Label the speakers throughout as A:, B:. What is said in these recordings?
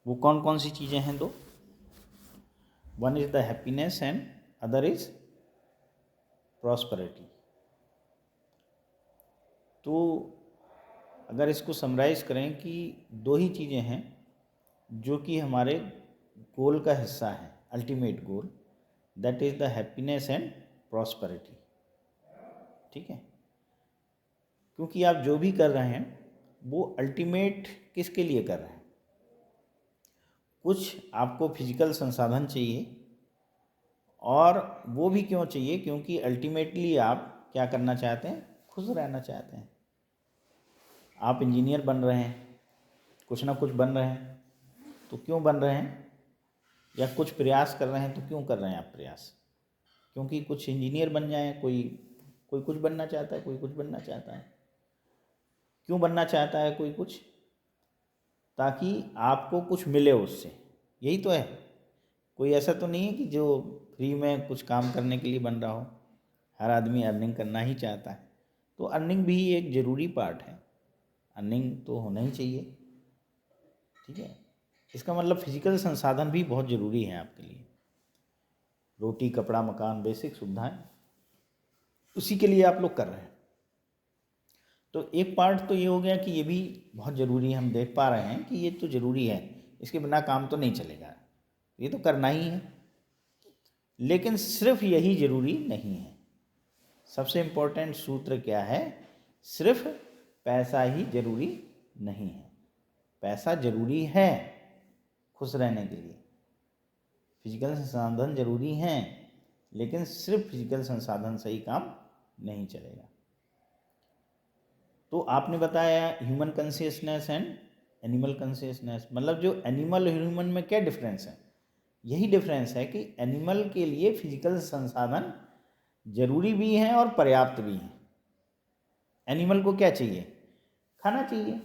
A: वो कौन कौन सी चीज़ें हैं दो? One is the happiness and other is prosperity. तो अगर इसको समराइज़ करें कि दो ही चीज़ें हैं जो कि हमारे गोल का हिस्सा है, ultimate goal, that is the happiness and prosperity. ठीक है, क्योंकि आप जो भी कर रहे हैं वो अल्टीमेट किसके लिए कर रहे हैं? कुछ आपको फिजिकल संसाधन चाहिए, और वो भी क्यों चाहिए? क्योंकि अल्टीमेटली आप क्या करना चाहते हैं? खुश रहना चाहते हैं। आप इंजीनियर बन रहे हैं, कुछ ना कुछ बन रहे हैं, तो क्यों बन रहे हैं? या कुछ प्रयास कर रहे हैं, तो क्यों कर रहे हैं आप प्रयास? क्योंकि कुछ इंजीनियर बन जाएं, कोई कोई कुछ बनना चाहता है, कोई कुछ बनना चाहता है। क्यों बनना चाहता है कोई कुछ? ताकि आपको कुछ मिले उससे, यही तो है। कोई ऐसा तो नहीं है कि जो फ्री में कुछ काम करने के लिए बन रहा हो। हर आदमी अर्निंग करना ही चाहता है, तो अर्निंग भी एक ज़रूरी पार्ट है। अर्निंग तो होना ही चाहिए। ठीक है, इसका मतलब फिजिकल संसाधन भी बहुत ज़रूरी है आपके लिए। रोटी, कपड़ा, मकान, बेसिक सुविधाएं, उसी के लिए आप लोग कर रहे हैं। तो एक पार्ट तो ये हो गया कि ये भी बहुत ज़रूरी है, हम देख पा रहे हैं कि ये तो ज़रूरी है, इसके बिना काम तो नहीं चलेगा, ये तो करना ही है। लेकिन सिर्फ यही ज़रूरी नहीं है। सबसे इम्पोर्टेंट सूत्र क्या है? सिर्फ पैसा ही ज़रूरी नहीं है। पैसा ज़रूरी है खुश रहने के लिए, फिजिकल संसाधन ज़रूरी हैं, लेकिन सिर्फ फिजिकल संसाधन से ही काम नहीं चलेगा। तो आपने बताया human consciousness and animal consciousness, मतलब जो एनिमल और ह्यूमन में क्या डिफरेंस है? यही डिफरेंस है कि एनिमल के लिए फिजिकल संसाधन जरूरी भी हैं और पर्याप्त भी हैं। एनिमल को क्या चाहिए? खाना चाहिए,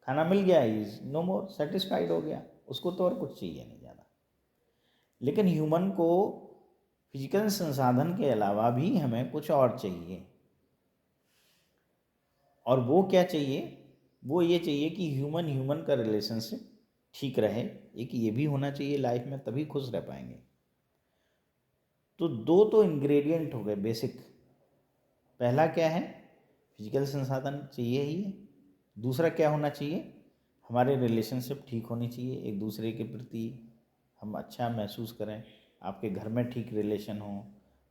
A: खाना मिल गया, इज नो मोर, सेटिस्फाइड हो गया, उसको तो और कुछ चाहिए नहीं ज़्यादा। लेकिन ह्यूमन को फिजिकल संसाधन के अलावा भी हमें कुछ और चाहिए, और वो क्या चाहिए? वो ये चाहिए कि ह्यूमन ह्यूमन का रिलेशनशिप ठीक रहे। एक ये भी होना चाहिए लाइफ में, तभी खुश रह पाएंगे। तो दो तो इंग्रेडिएंट हो गए बेसिक। पहला क्या है? फिजिकल संसाधन चाहिए ही है। दूसरा क्या होना चाहिए? हमारे रिलेशनशिप ठीक होनी चाहिए, एक दूसरे के प्रति हम अच्छा महसूस करें। आपके घर में ठीक रिलेशन हो,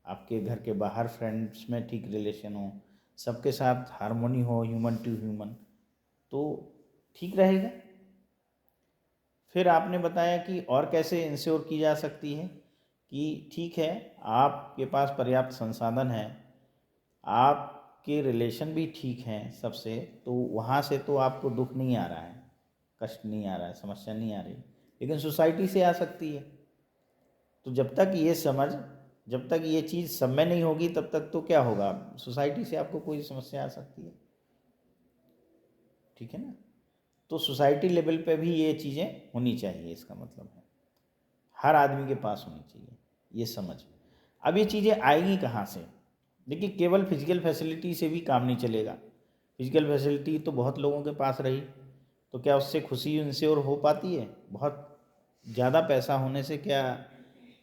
A: आपके घर के बाहर फ्रेंड्स में ठीक रिलेशन हो, सबके साथ हारमोनी हो, ह्यूमन टू ह्यूमन, तो ठीक रहेगा। फिर आपने बताया कि और कैसे इंश्योर की जा सकती है कि ठीक है, आपके पास पर्याप्त संसाधन है, आपके रिलेशन भी ठीक हैं सबसे, तो वहाँ से तो आपको दुख नहीं आ रहा है, कष्ट नहीं आ रहा है, समस्या नहीं आ रही, लेकिन सोसाइटी से आ सकती है। तो जब तक ये समझ, जब तक ये चीज़ सब में नहीं होगी, तब तक तो क्या होगा? सोसाइटी से आपको कोई समस्या आ सकती है। ठीक है ना? तो सोसाइटी लेवल पे भी ये चीज़ें होनी चाहिए, इसका मतलब है हर आदमी के पास होनी चाहिए ये समझ। अब ये चीज़ें आएंगी कहाँ से? देखिए, केवल फिजिकल फैसिलिटी से भी काम नहीं चलेगा। फिजिकल फैसिलिटी तो बहुत लोगों के पास रही, तो क्या उससे खुशी इंश्योर हो पाती है? बहुत ज़्यादा पैसा होने से क्या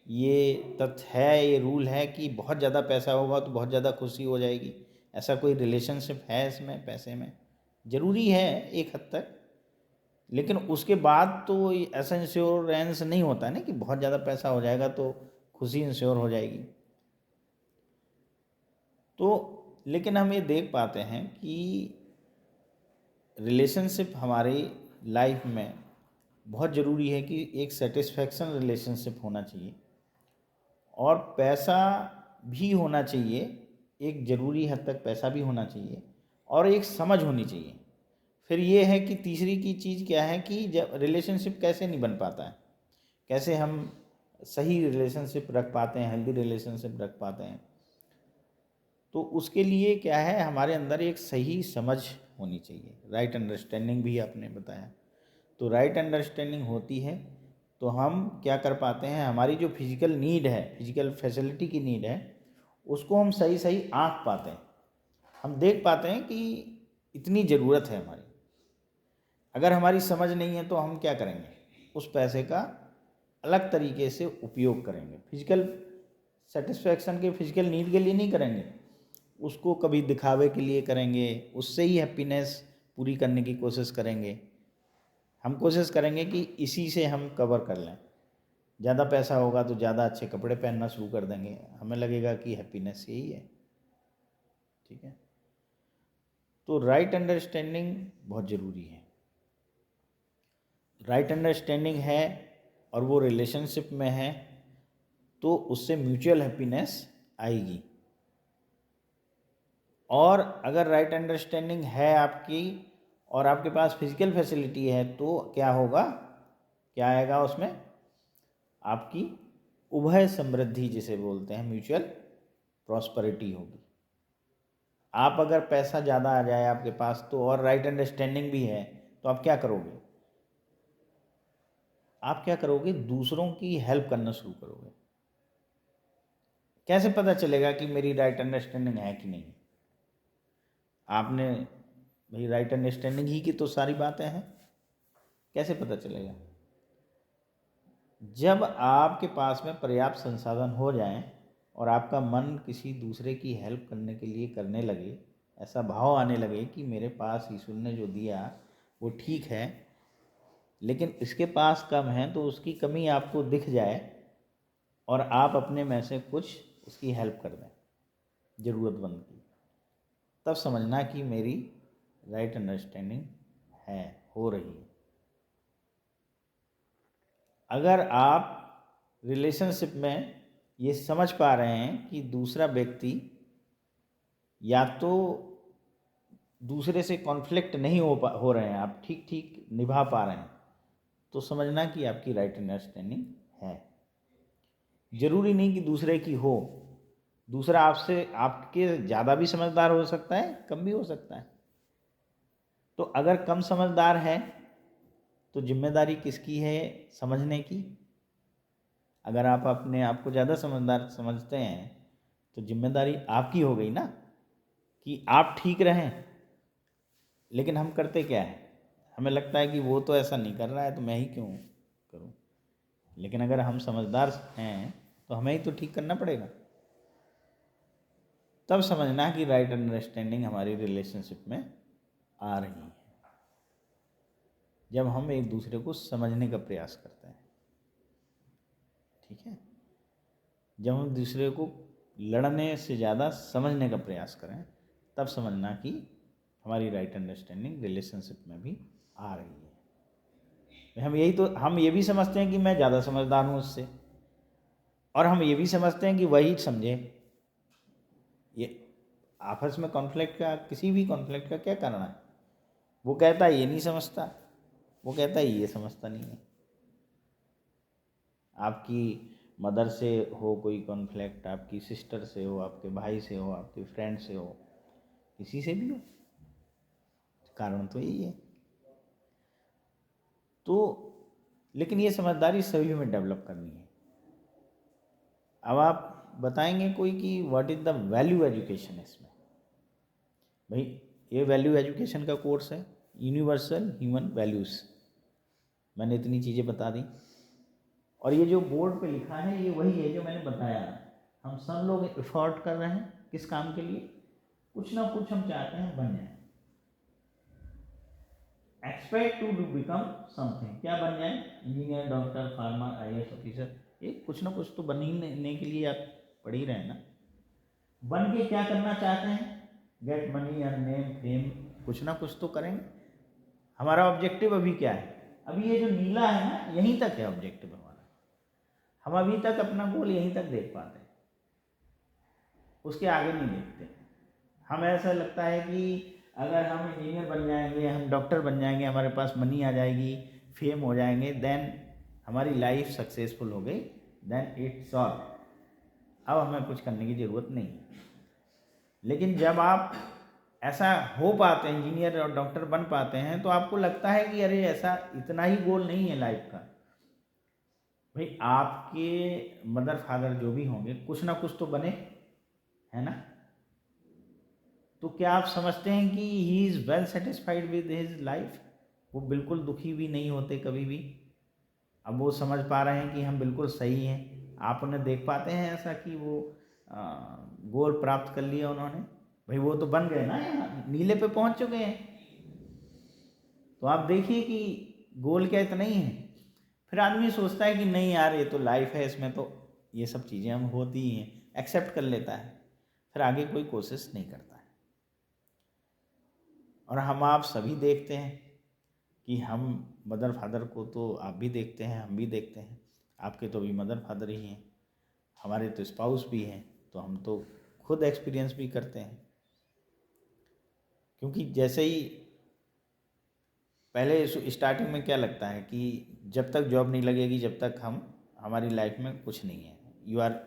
A: ये तथ्य है, ये रूल है कि बहुत ज़्यादा पैसा होगा तो बहुत ज़्यादा खुशी हो जाएगी? ऐसा कोई रिलेशनशिप है इसमें? पैसे में ज़रूरी है एक हद तक, लेकिन उसके बाद तो ऐसा इंश्योरेंस नहीं होता है ना कि बहुत ज़्यादा पैसा हो जाएगा तो खुशी इंश्योर हो जाएगी। तो लेकिन हम ये देख पाते हैं कि रिलेशनशिप हमारी लाइफ में बहुत ज़रूरी है कि एक सेटिस्फैक्शन रिलेशनशिप होना चाहिए, और पैसा भी होना चाहिए, एक ज़रूरी हद तक पैसा भी होना चाहिए, और एक समझ होनी चाहिए। फिर ये है कि तीसरी की चीज़ क्या है कि जब रिलेशनशिप कैसे नहीं बन पाता है, कैसे हम सही रिलेशनशिप रख पाते हैं, हेल्दी रिलेशनशिप रख पाते हैं? तो उसके लिए क्या है, हमारे अंदर एक सही समझ होनी चाहिए, राइट अंडरस्टैंडिंग भी आपने बताया। तो राइट अंडरस्टैंडिंग होती है तो हम क्या कर पाते हैं, हमारी जो फिजिकल नीड है, फिजिकल फैसिलिटी की नीड है, उसको हम सही सही आंक पाते हैं। हम देख पाते हैं कि इतनी ज़रूरत है हमारी। अगर हमारी समझ नहीं है तो हम क्या करेंगे? उस पैसे का अलग तरीके से उपयोग करेंगे। फिजिकल सेटिस्फैक्शन के, फिजिकल नीड के लिए नहीं करेंगे, उसको कभी दिखावे के लिए करेंगे, उससे ही हैप्पीनेस पूरी करने की कोशिश करेंगे। हम कोशिश करेंगे कि इसी से हम कवर कर लें। ज़्यादा पैसा होगा तो ज़्यादा अच्छे कपड़े पहनना शुरू कर देंगे, हमें लगेगा कि हैप्पीनेस यही है। ठीक है, तो राइट अंडरस्टैंडिंग बहुत ज़रूरी है। राइट अंडरस्टैंडिंग है और वो रिलेशनशिप में है तो उससे म्यूचुअल हैप्पीनेस आएगी। और अगर राइट अंडरस्टैंडिंग है आपकी और आपके पास फिजिकल फैसिलिटी है तो क्या होगा, क्या आएगा उसमें, आपकी उभय समृद्धि जिसे बोलते हैं, म्यूचुअल प्रॉस्पेरिटी होगी। आप अगर पैसा ज़्यादा आ जाए आपके पास तो, और राइट अंडरस्टैंडिंग भी है, तो आप क्या करोगे, आप क्या करोगे, दूसरों की हेल्प करना शुरू करोगे। कैसे पता चलेगा कि मेरी राइट अंडरस्टैंडिंग है कि नहीं? आपने भाई राइट अंडरस्टैंडिंग ही की तो सारी बातें हैं, कैसे पता चलेगा? जब आपके पास में पर्याप्त संसाधन हो जाएं और आपका मन किसी दूसरे की हेल्प करने के लिए करने लगे, ऐसा भाव आने लगे कि मेरे पास ईश्वर ने जो दिया वो ठीक है, लेकिन इसके पास कम है, तो उसकी कमी आपको दिख जाए और आप अपने में से कुछ उसकी हेल्प कर दें ज़रूरतमंद की, तब समझना कि मेरी राइट अंडरस्टैंडिंग है, हो रही है। अगर आप रिलेशनशिप में ये समझ पा रहे हैं कि दूसरा व्यक्ति या तो दूसरे से कॉन्फ्लिक्ट नहीं हो रहे हैं, आप ठीक ठीक निभा पा रहे हैं, तो समझना कि आपकी राइट अंडरस्टैंडिंग है। ज़रूरी नहीं कि दूसरे की हो, दूसरा आपसे आपके ज़्यादा भी समझदार हो सकता है, कम भी हो सकता है। तो अगर कम समझदार है तो जिम्मेदारी किसकी है समझने की? अगर आप अपने आप को ज़्यादा समझदार समझते हैं तो जिम्मेदारी आपकी हो गई ना, कि आप ठीक रहें। लेकिन हम करते क्या है, हमें लगता है कि वो तो ऐसा नहीं कर रहा है तो मैं ही क्यों करूं। लेकिन अगर हम समझदार हैं तो हमें ही तो ठीक करना पड़ेगा। तब समझना कि राइट अंडरस्टैंडिंग हमारी रिलेशनशिप में आ रही है, जब हम एक दूसरे को समझने का प्रयास करते हैं। ठीक है, जब हम दूसरे को लड़ने से ज़्यादा समझने का प्रयास करें, तब समझना कि हमारी राइट अंडरस्टैंडिंग रिलेशनशिप में भी आ रही है। हम ये भी समझते हैं कि मैं ज़्यादा समझदार हूँ उससे, और हम ये भी समझते हैं कि वही समझे। ये आपस में कॉन्फ्लिक्ट का, किसी भी कॉन्फ्लिक्ट का क्या करना है? वो कहता है ये नहीं समझता, वो कहता है ये समझता नहीं है। आपकी मदर से हो कोई कॉन्फ्लिक्ट, आपकी सिस्टर से हो, आपके भाई से हो, आपके फ्रेंड से हो, किसी से भी हो, कारण तो यही है। तो लेकिन ये समझदारी सभी में डेवलप करनी है। अब आप बताएंगे कोई कि what is the value education इसमें? भाई ये वैल्यू एजुकेशन का कोर्स है, यूनिवर्सल ह्यूमन वैल्यूज़। मैंने इतनी चीज़ें बता दी, और ये जो बोर्ड पे लिखा है ये वही है जो मैंने बताया। हम सब लोग एफर्ट कर रहे हैं किस काम के लिए? कुछ ना कुछ हम चाहते हैं बन जाए, expect to do become something. क्या बन जाए? Engineer, doctor, farmer, IAS officer, ये कुछ ना कुछ तो बनने के लिए आप पढ़ ही रहे हैं ना। बन के क्या करना चाहते हैं? Get money, earn name, fame, कुछ ना कुछ तो करेंगे। हमारा ऑब्जेक्टिव अभी क्या है? अभी ये जो नीला है ना, यहीं तक है ऑब्जेक्टिव हमारा। हम अभी तक अपना गोल यहीं तक देख पाते हैं, उसके आगे नहीं देखते। हमें ऐसा लगता है कि अगर हम इंजीनियर बन जाएंगे, हम डॉक्टर बन जाएंगे, हमारे पास मनी आ जाएगी, फेम हो जाएंगे, देन हमारी लाइफ सक्सेसफुल हो गई, देन इट्स ऑल, अब हमें कुछ करने की ज़रूरत नहीं। लेकिन जब आप ऐसा हो पाते हैं, इंजीनियर और डॉक्टर बन पाते हैं, तो आपको लगता है कि अरे ऐसा इतना ही गोल नहीं है लाइफ का। भाई आपके मदर फादर जो भी होंगे कुछ ना कुछ तो बने, है ना? तो क्या आप समझते हैं कि he is well satisfied with his life? वो बिल्कुल दुखी भी नहीं होते कभी भी। अब वो समझ पा रहे हैं कि हम बिल्कुल सही हैं। आप उन्हें देख पाते हैं ऐसा कि वो गोल प्राप्त कर लिया उन्होंने? भाई वो तो बन गए ना, यहाँ नीले पे पहुंच चुके हैं। तो आप देखिए कि गोल क्या इतना ही है। फिर आदमी सोचता है कि नहीं यार ये तो लाइफ है, इसमें तो ये सब चीज़ें हम होती ही हैं, एक्सेप्ट कर लेता है, फिर आगे कोई कोशिश नहीं करता है। और हम आप सभी देखते हैं कि हम मदर फादर को तो आप भी देखते हैं, हम भी देखते हैं। आपके तो अभी मदर फादर ही हैं, हमारे तो स्पाउस भी हैं, तो हम तो खुद एक्सपीरियंस भी करते हैं। क्योंकि जैसे ही पहले स्टार्टिंग में क्या लगता है कि जब तक जॉब नहीं लगेगी, जब तक हमारी लाइफ में कुछ नहीं है, you are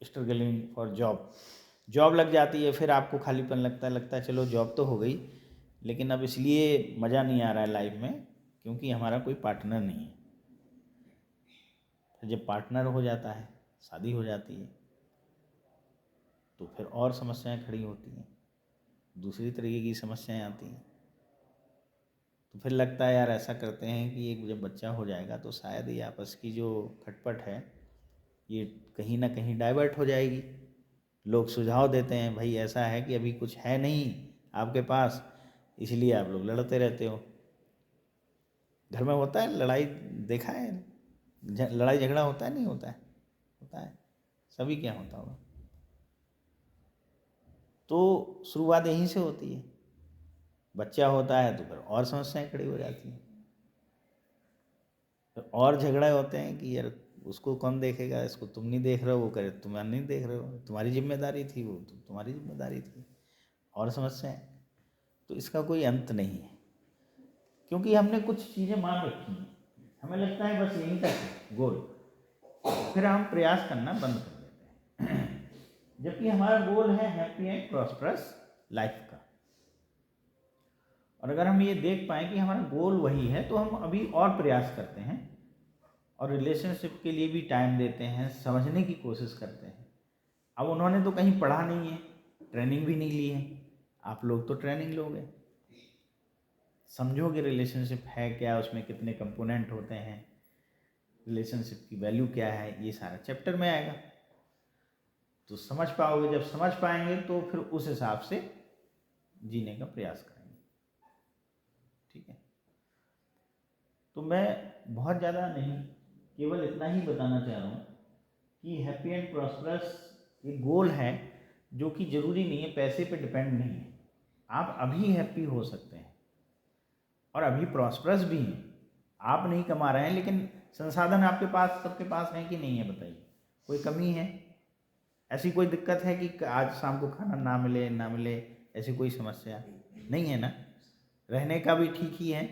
A: struggling for job. Job लग जाती है फिर आपको खालीपन लगता है चलो जॉब तो हो गई, लेकिन अब इसलिए मज़ा नहीं आ रहा है लाइफ में क्योंकि हमारा कोई पार्टनर नहीं है। फिर जब पार्टनर हो जाता है, शादी हो जाती है, तो फिर और समस्याएं खड़ी होती हैं, दूसरी तरीके की समस्याएं आती हैं। तो फिर लगता है यार ऐसा करते हैं कि एक जब बच्चा हो जाएगा तो शायद ये आपस की जो खटपट है ये कहीं ना कहीं डाइवर्ट हो जाएगी। लोग सुझाव देते हैं भाई ऐसा है कि अभी कुछ है नहीं आपके पास, इसलिए आप लोग लड़ते रहते हो। घर में होता है लड़ाई, देखा है लड़ाई झगड़ा होता है, नहीं होता है? होता है, सभी क्या होता होगा। तो शुरुआत यहीं से होती है, बच्चा होता है तो फिर और समस्याएं खड़ी हो जाती हैं, फिर और झगड़े होते हैं कि यार उसको कौन देखेगा, इसको तुम नहीं देख रहे हो, वो करे तुम नहीं देख रहे हो, तुम्हारी जिम्मेदारी थी, वो तो तुम्हारी जिम्मेदारी थी, और समस्याएं। तो इसका कोई अंत नहीं है क्योंकि हमने कुछ चीज़ें मान रखी हैं, हमें लगता है बस यहीं तक है गोल, फिर हम प्रयास करना बंद कर देते हैं। जबकि हमारा गोल है हैप्पी एंड प्रॉस्परस लाइफ का। और अगर हम ये देख पाएँ कि हमारा गोल वही है तो हम अभी और प्रयास करते हैं और रिलेशनशिप के लिए भी टाइम देते हैं, समझने की कोशिश करते हैं। अब उन्होंने तो कहीं पढ़ा नहीं है, ट्रेनिंग भी नहीं ली है, आप लोग तो ट्रेनिंग लोगे, समझोगे रिलेशनशिप है क्या, उसमें कितने कंपोनेंट होते हैं, रिलेशनशिप की वैल्यू क्या है, ये सारा चैप्टर में आएगा तो समझ पाओगे। जब समझ पाएंगे तो फिर उस हिसाब से जीने का प्रयास करेंगे। ठीक है, तो मैं बहुत ज़्यादा नहीं, केवल इतना ही बताना चाह रहा हूँ कि हैप्पी एंड प्रॉस्परस एक गोल है जो कि ज़रूरी नहीं है, पैसे पे डिपेंड नहीं है। आप अभी हैप्पी हो सकते हैं और अभी प्रॉस्परस भी हैं। आप नहीं कमा रहे हैं लेकिन संसाधन आपके पास, सबके पास है कि नहीं है बताइए? कोई कमी है? ऐसी कोई दिक्कत है कि आज शाम को खाना ना मिले ना मिले, ऐसी कोई समस्या नहीं है ना? रहने का भी ठीक ही है,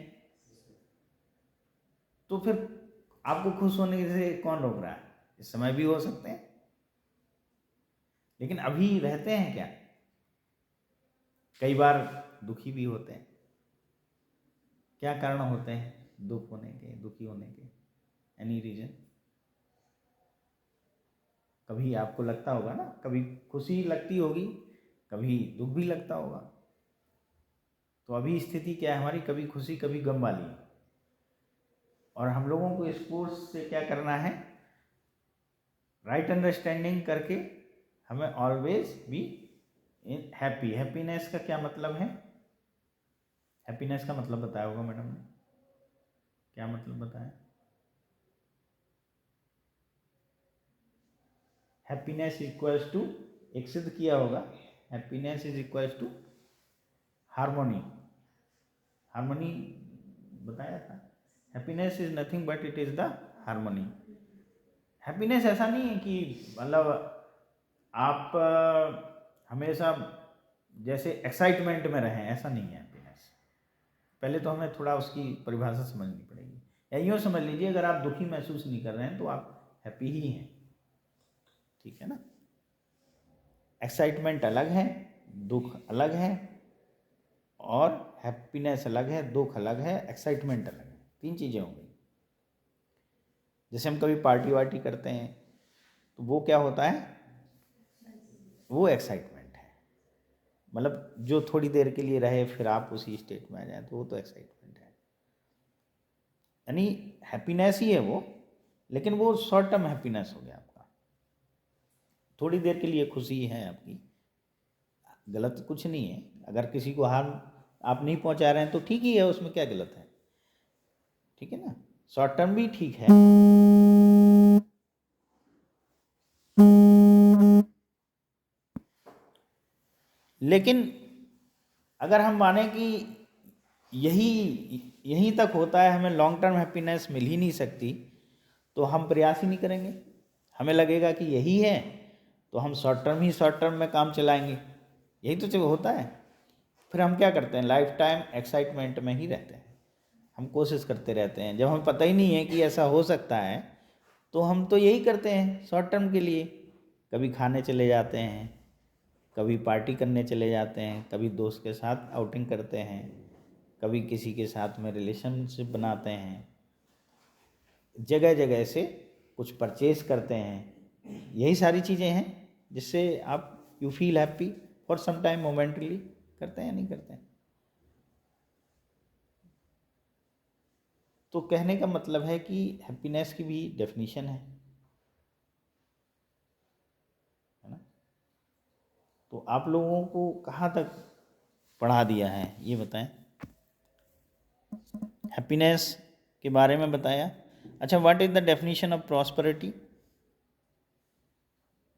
A: तो फिर आपको खुश होने से कौन रोक रहा है? इस समय भी हो सकते हैं, लेकिन अभी रहते हैं क्या? कई बार दुखी भी होते हैं। क्या कारण होते हैं दुख होने के, दुखी होने के? Any reason? कभी आपको लगता होगा ना, कभी खुशी लगती होगी, कभी दुख भी लगता होगा। तो अभी स्थिति क्या है हमारी? कभी खुशी कभी गम वाली है। और हम लोगों को इस कोर्स से क्या करना है? राइट अंडरस्टैंडिंग करके हमें always be in happy. Happiness का क्या मतलब है? हैप्पीनेस का मतलब बताया होगा मैडम ने, क्या मतलब बताया? हैप्पीनेस इक्वल्स टू, एक सिद्ध किया होगा, happiness is equals to harmony. Harmony बताया था। Happiness is nothing but it is the harmony. Happiness ऐसा नहीं है कि मतलब आप हमेशा जैसे एक्साइटमेंट में रहें, ऐसा नहीं है हैप्पीनेस। पहले तो हमें थोड़ा उसकी परिभाषा समझनी पड़ेगी। या यूँ समझ लीजिए अगर आप दुखी महसूस नहीं कर रहे हैं तो आप हैप्पी ही हैं। ठीक है ना? एक्साइटमेंट अलग है, दुख अलग है, और हैप्पीनेस अलग है, दुख अलग है, एक्साइटमेंट अलग है। तीन चीज़ें हो गई। जैसे हम कभी पार्टी वार्टी करते हैं तो वो क्या होता है? वो एक्साइटमेंट है, मतलब जो थोड़ी देर के लिए रहे फिर आप उसी स्टेट में आ जाए, तो वो तो एक्साइटमेंट है। यानी हैप्पीनेस ही है वो, लेकिन वो शॉर्ट टर्म हैप्पीनेस हो गया आपका, थोड़ी देर के लिए खुशी है आपकी, गलत कुछ नहीं है। अगर किसी को हार्म आप नहीं पहुंचा रहे हैं तो ठीक ही है, उसमें क्या गलत है, ठीक है ना, शॉर्ट टर्म भी ठीक है। लेकिन अगर हम माने कि यही यहीं तक होता है, हमें लॉन्ग टर्म हैप्पीनेस मिल ही नहीं सकती, तो हम प्रयास ही नहीं करेंगे। हमें लगेगा कि यही है तो हम शॉर्ट टर्म में काम चलाएंगे, यही तो जो होता है। फिर हम क्या करते हैं, लाइफ टाइम एक्साइटमेंट में ही रहते हैं, हम कोशिश करते रहते हैं। जब हमें पता ही नहीं है कि ऐसा हो सकता है तो हम तो यही करते हैं शॉर्ट टर्म के लिए, कभी खाने चले जाते हैं, कभी पार्टी करने चले जाते हैं, कभी दोस्त के साथ आउटिंग करते हैं, कभी किसी के साथ में रिलेशनशिप बनाते हैं, जगह जगह से कुछ परचेज करते हैं। यही सारी चीज़ें हैं जिससे आप you feel happy for some time momentarily. करते हैं नहीं करते हैं? तो कहने का मतलब है कि हैप्पीनेस की भी डेफिनेशन है ना। तो आप लोगों को कहाँ तक पढ़ा दिया है ये बताएं। हैप्पीनेस के बारे में बताया। अच्छा, what is the definition of prosperity?